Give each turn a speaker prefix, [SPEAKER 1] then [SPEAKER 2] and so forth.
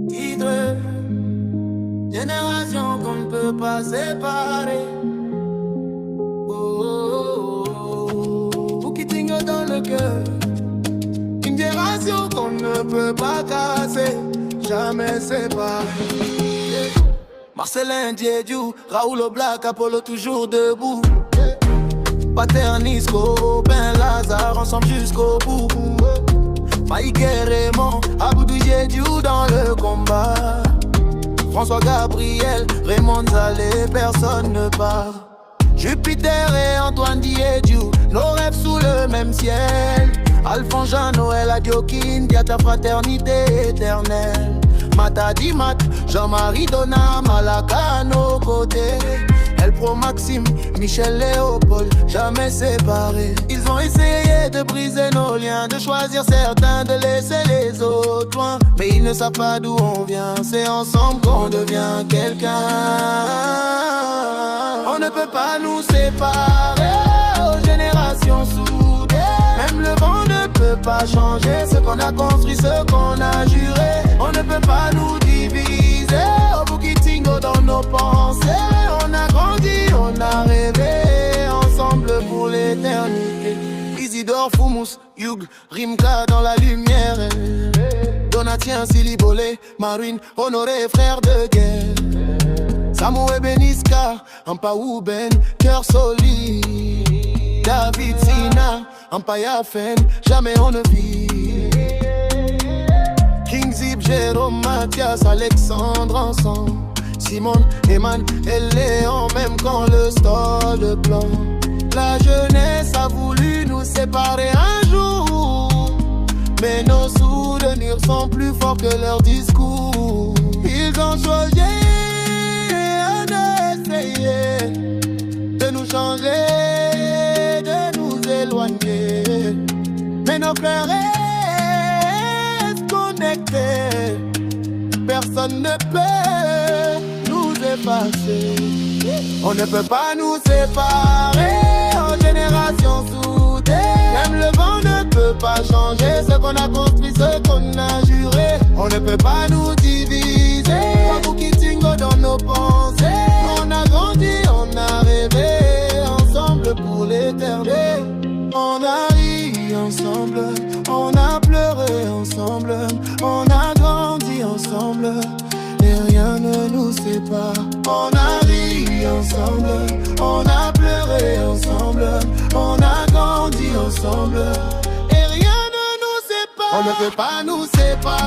[SPEAKER 1] Titre, génération qu'on ne peut pas séparer. Oh, oh, oh. Boukitingo dans le cœur. Une génération qu'on ne peut pas casser, jamais séparer. Marcelin Diédiou, Raoul Oblak, Apollo toujours debout. Paternisco, Ben Lazare, ensemble jusqu'au bout. Maïk et Raymond, Aboudou Diédiou dans le combat. François Gabriel, Raymond Zalé, personne ne part. Jupiter et Antoine Diédiou, nos rêves sous le même ciel. Alphonse Jean-Noël, Adiokin, Diata fraternité éternelle. Mata Dimat, Jean-Marie Donna, Malaka à nos côtés. El Pro Maxime, Michel Léopold, jamais séparés. Ils ont essayé de briser nos liens, de choisir certains, de laisser les autres loin. Mais ils ne savent pas d'où on vient, c'est ensemble qu'on devient quelqu'un. On ne peut pas nous séparer, aux générations soudées. Même le vent ne peut pas changer ce qu'on a construit, ce qu'on a juré. On ne peut pas nous diviser, au Boukitingo dans nos pensées. On a grandi, on a rêvé, ensemble pour l'éternité. Isidore, Foumous, Yug, Rimka dans la lumière. Donatien, Silibolé, Marine, Honoré, frère de guerre. Samoué Beniska, Ampaou Ben, cœur solide. David Sina, Ampaya Fen, jamais on ne vit. King Zip, Jérôme, Mathias, Alexandre ensemble. Simone, Eman et Léon, même quand le stole plan. La jeunesse a voulu nous séparer un jour, mais nos souvenirs sont plus forts que leurs discours. Ils ont choisi d'essayer de nous changer, de nous éloigner. Mais nos cœurs restent connectés. Personne ne peut nous effacer. On ne peut pas nous séparer, en génération soudée. Même le vent ne peut pas changer ce qu'on a construit, ce qu'on a juré. On ne peut pas nous diviser, en Boukitingo dans nos pensées. On a grandi, on a rêvé, ensemble pour l'éternité. On a ri ensemble, on a pleuré ensemble, on a grandi ensemble, et rien ne nous sépare. On a ri ensemble, on a pleuré ensemble, on a grandi ensemble, et rien ne nous sépare. On ne peut pas nous séparer.